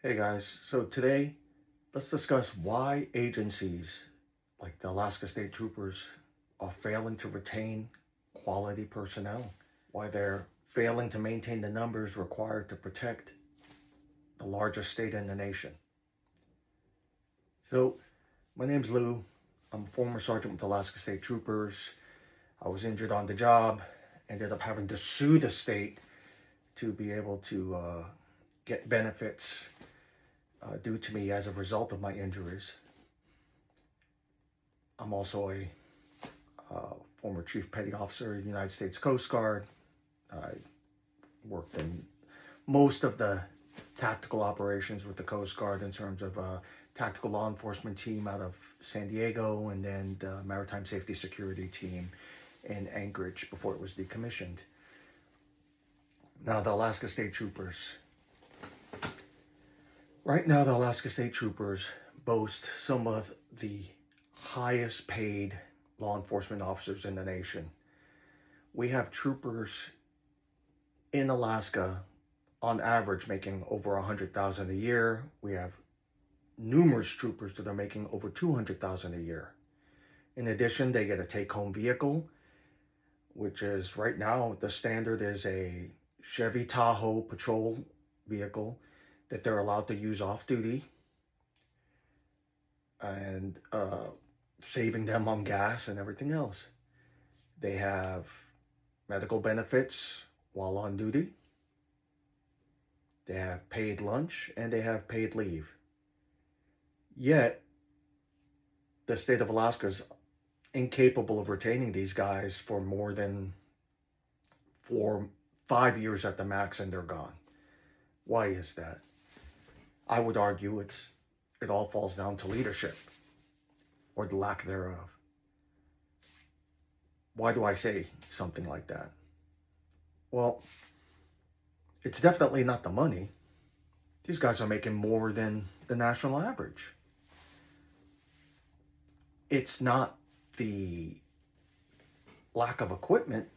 Hey guys, so today let's discuss why agencies like the Alaska State Troopers are failing to retain quality personnel, why they're failing to maintain the numbers required to protect the largest state in the nation. So, my name's Lou. I'm a former sergeant with the Alaska State Troopers. I was injured on the job, ended up having to sue the state to be able to get benefits due to me as a result of my injuries. I'm also a former Chief Petty Officer of the United States Coast Guard. I worked in most of the tactical operations with the Coast Guard in terms of a tactical law enforcement team out of San Diego and then the Maritime Safety Security team in Anchorage before it was decommissioned. Now, the Alaska State Troopers. Right now, the Alaska State Troopers boast some of the highest paid law enforcement officers in the nation. We have troopers in Alaska on average making over $100,000 a year. We have numerous troopers that are making over $200,000 a year. In addition, they get a take-home vehicle, which is right now the standard is a Chevy Tahoe patrol vehicle that they're allowed to use off duty and saving them on gas and everything else. They have medical benefits while on duty. They have paid lunch and they have paid leave. Yet, the state of Alaska is incapable of retaining these guys for more than 5 years at the max, and they're gone. Why is that? I would argue it all falls down to leadership or the lack thereof. Why do I say something like that? Well, it's definitely not the money. These guys are making more than the national average. It's not the lack of equipment.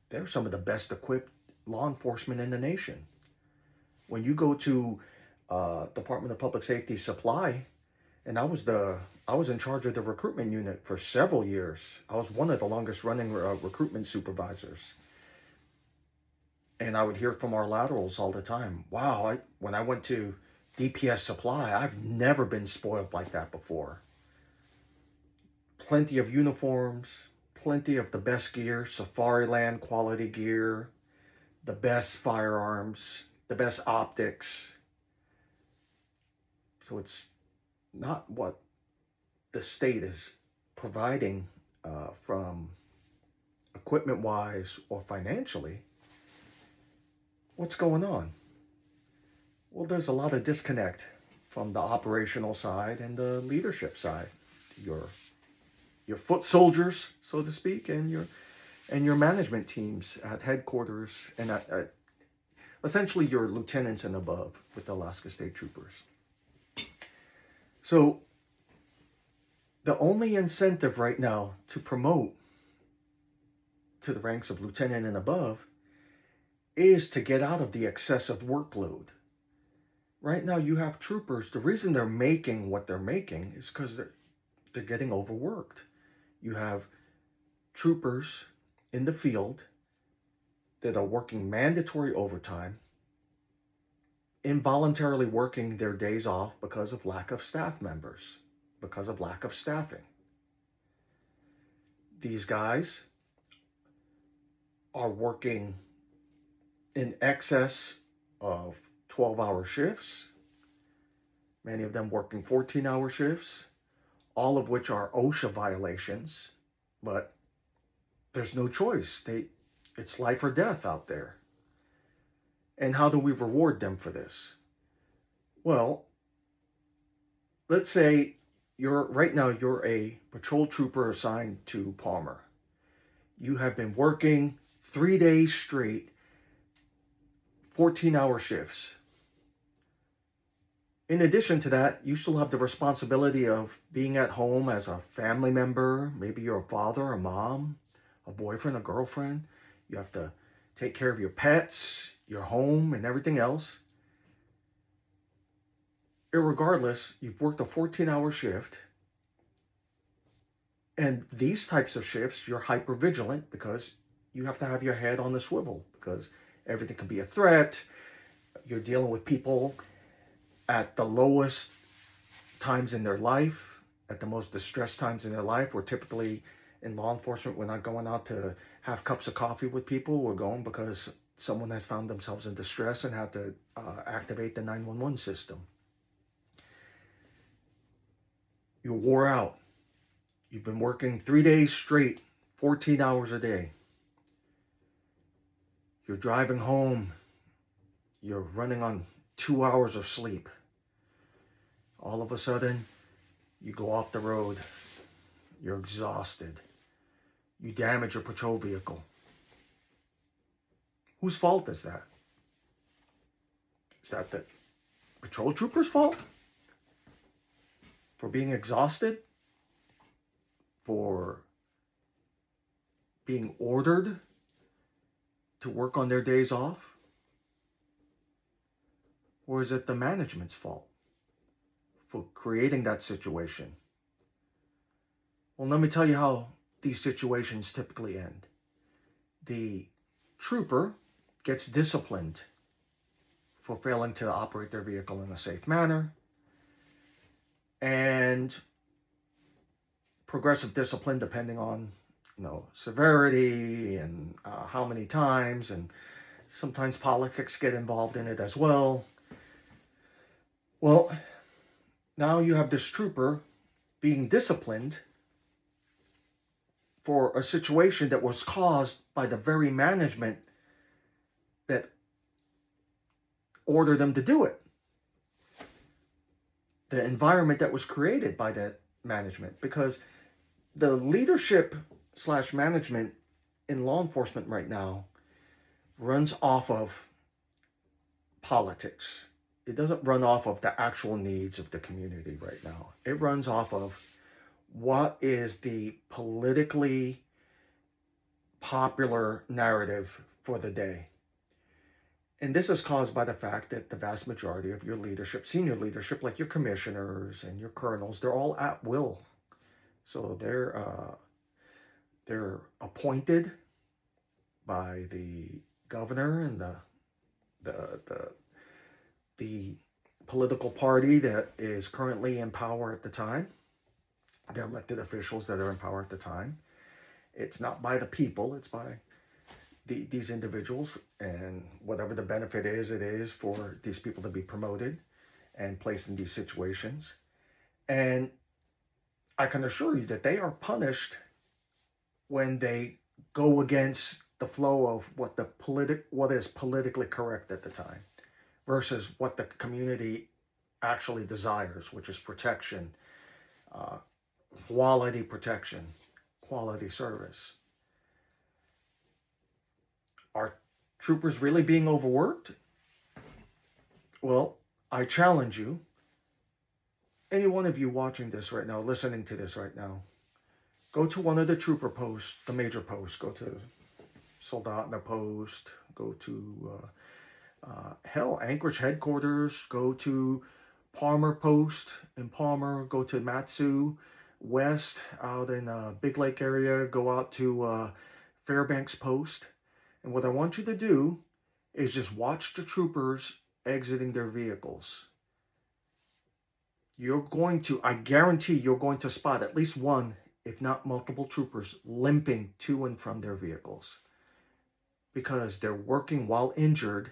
They're some of the best equipped law enforcement in the nation. When you go to Department of Public Safety Supply, and I was in charge of the recruitment unit for several years. I was one of the longest running recruitment supervisors. And I would hear from our laterals all the time, wow, when I went to DPS Supply, I've never been spoiled like that before. Plenty of uniforms, plenty of the best gear, Safariland quality gear, the best firearms, the best optics. So it's not what the state is providing from equipment-wise or financially. What's going on? Well, there's a lot of disconnect from the operational side and the leadership side. Your foot soldiers, so to speak, and your management teams at headquarters and at essentially your lieutenants and above with the Alaska State Troopers. So the only incentive right now to promote to the ranks of lieutenant and above is to get out of the excessive workload. Right now you have troopers, the reason they're making what they're making is because they're getting overworked. You have troopers in the field that are working mandatory overtime, involuntarily working their days off because of lack of staff members, because of lack of staffing. These guys are working in excess of 12-hour shifts, many of them working 14-hour shifts, all of which are OSHA violations, but there's no choice. It's life or death out there. And how do we reward them for this? Well, let's say right now you're a patrol trooper assigned to Palmer. You have been working 3 days straight, 14-hour shifts. In addition to that, you still have the responsibility of being at home as a family member. Maybe you're a father, a mom, a boyfriend, a girlfriend. You have to take care of your pets, your home, and everything else. irregardless, you've worked a 14-hour shift. And these types of shifts, you're hyper vigilant because you have to have your head on the swivel because everything can be a threat. You're dealing with people at the lowest times in their life, at the most distressed times in their life. We're typically in law enforcement, we're not going out to have cups of coffee with people. We're going because someone has found themselves in distress and had to activate the 911 system. You're wore out. You've been working 3 days straight, 14 hours a day. You're driving home. You're running on 2 hours of sleep. All of a sudden, you go off the road. You're exhausted. You damage your patrol vehicle. Whose fault is that? Is that the patrol trooper's fault? For being exhausted? For being ordered to work on their days off? Or is it the management's fault for creating that situation? Well, let me tell you how these situations typically end. The trooper gets disciplined for failing to operate their vehicle in a safe manner, and progressive discipline depending on severity and how many times, and sometimes politics get involved in it as well. Well, now you have this trooper being disciplined for a situation that was caused by the very management that ordered them to do it. The environment that was created by that management, because the leadership / management in law enforcement right now runs off of politics. It doesn't run off of the actual needs of the community right now. It runs off of what is the politically popular narrative for the day. And this is caused by the fact that the vast majority of your leadership, senior leadership, like your commissioners and your colonels, they're all at will. So they're appointed by the governor and the political party that is currently in power at the time, the elected officials that are in power at the time. It's not by the people, it's by these individuals, and whatever the benefit is, it is for these people to be promoted and placed in these situations. And I can assure you that they are punished when they go against the flow of what is politically correct at the time versus what the community actually desires, which is protection, quality protection, quality service. Are troopers really being overworked? Well, I challenge you, any one of you watching this right now, listening to this right now, go to one of the trooper posts, the major posts. Go to Soldotna Post, go to Anchorage headquarters, go to Palmer Post in Palmer, go to Matsu West out in Big Lake area, go out to Fairbanks Post. And what I want you to do is just watch the troopers exiting their vehicles. I guarantee you're going to spot at least one, if not multiple troopers limping to and from their vehicles because they're working while injured,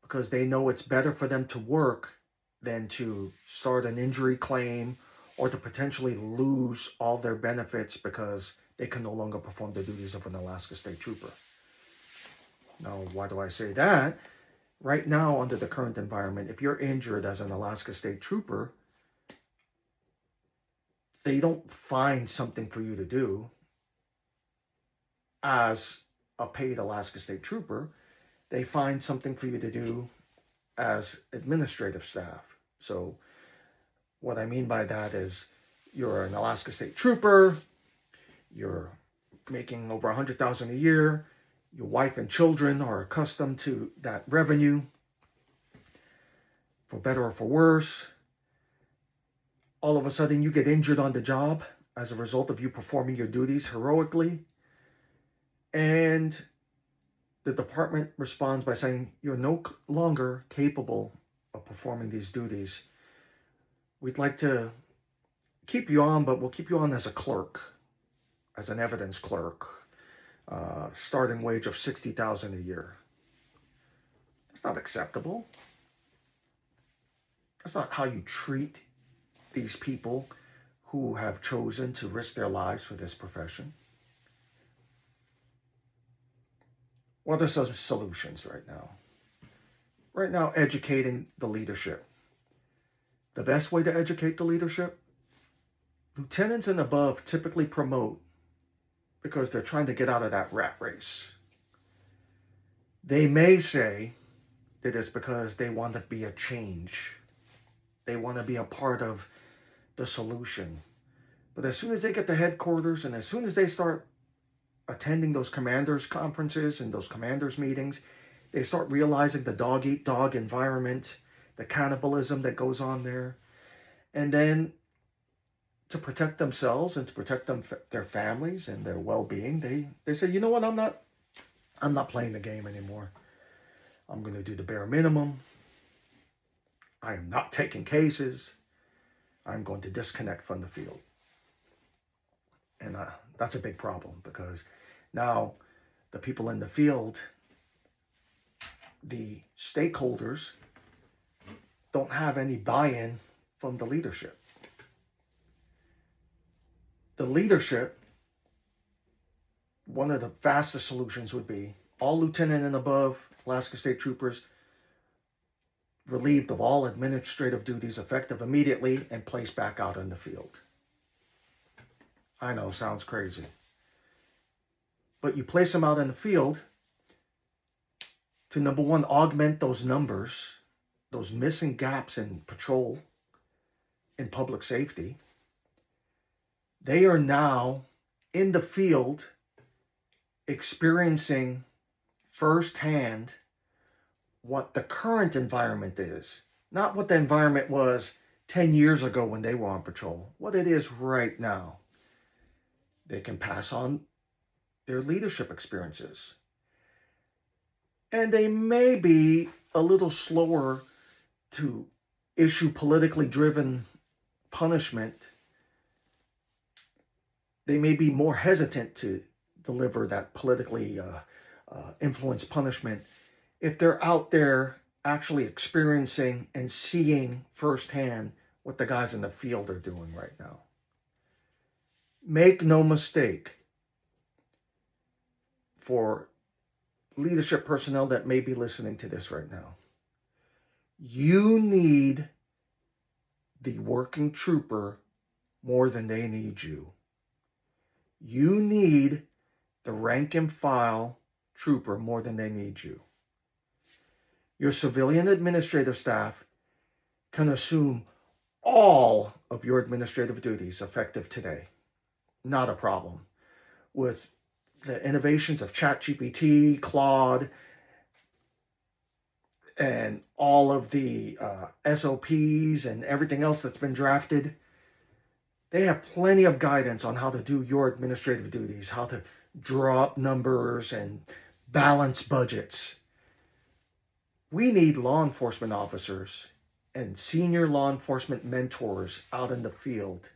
because they know it's better for them to work than to start an injury claim or to potentially lose all their benefits because they can no longer perform the duties of an Alaska State Trooper. Now, why do I say that? Right now, under the current environment, if you're injured as an Alaska State Trooper, they don't find something for you to do as a paid Alaska State Trooper. They find something for you to do as administrative staff. So what I mean by that is you're an Alaska State Trooper, you're making over $100,000 a year, your wife and children are accustomed to that revenue. for better or for worse. All of a sudden, you get injured on the job as a result of you performing your duties heroically. And the department responds by saying, you're no longer capable of performing these duties. We'd like to keep you on, but we'll keep you on as a clerk, as an evidence clerk, starting wage of $60,000 a year. That's not acceptable. That's not how you treat these people who have chosen to risk their lives for this profession. What are some solutions right now? Right now, educating the leadership. The best way to educate the leadership? Lieutenants and above typically promote because they're trying to get out of that rat race. They may say that it's because they want to be a change. They want to be a part of the solution. But as soon as they get to headquarters and as soon as they start attending those commanders conferences and those commanders meetings, they start realizing the dog-eat-dog environment, the cannibalism that goes on there. And then to protect themselves and to protect their families and their well-being, they say, you know what, I'm not playing the game anymore. I'm going to do the bare minimum. I am not taking cases. I'm going to disconnect from the field. And that's a big problem because now the people in the field, the stakeholders, don't have any buy-in from the leadership. The leadership, one of the fastest solutions would be all lieutenant and above Alaska State Troopers relieved of all administrative duties effective immediately and placed back out in the field. I know, sounds crazy. But you place them out in the field to, number one, augment those numbers, those missing gaps in patrol, in public safety. They are now in the field experiencing firsthand what the current environment is, not what the environment was 10 years ago when they were on patrol, what it is right now. They can pass on their leadership experiences. And they may be a little slower to issue politically driven punishment. They may be more hesitant to deliver that politically influenced punishment if they're out there actually experiencing and seeing firsthand what the guys in the field are doing right now. Make no mistake, for leadership personnel that may be listening to this right now, you need the working trooper more than they need you. You need the rank and file trooper more than they need you. Your civilian administrative staff can assume all of your administrative duties effective today. Not a problem. With the innovations of ChatGPT, Claude, and all of the SOPs and everything else that's been drafted, they have plenty of guidance on how to do your administrative duties, how to draw up numbers and balance budgets. We need law enforcement officers and senior law enforcement mentors out in the field,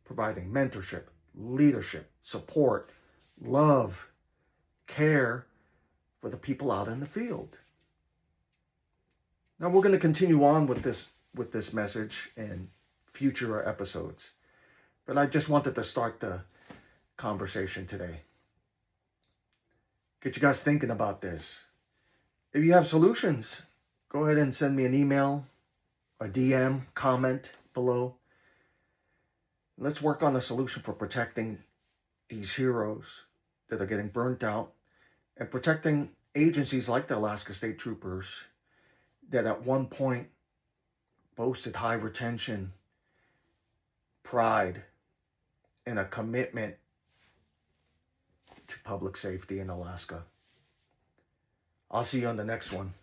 providing mentorship, leadership, support, love, care for the people out in the field. Now we're going to continue on with this message in future episodes, but I just wanted to start the conversation today. Get you guys thinking about this. If you have solutions, go ahead and send me an email, a DM, comment below. Let's work on a solution for protecting these heroes that are getting burnt out and protecting agencies like the Alaska State Troopers that at one point boasted high retention, pride, and a commitment to public safety in Alaska. I'll see you on the next one.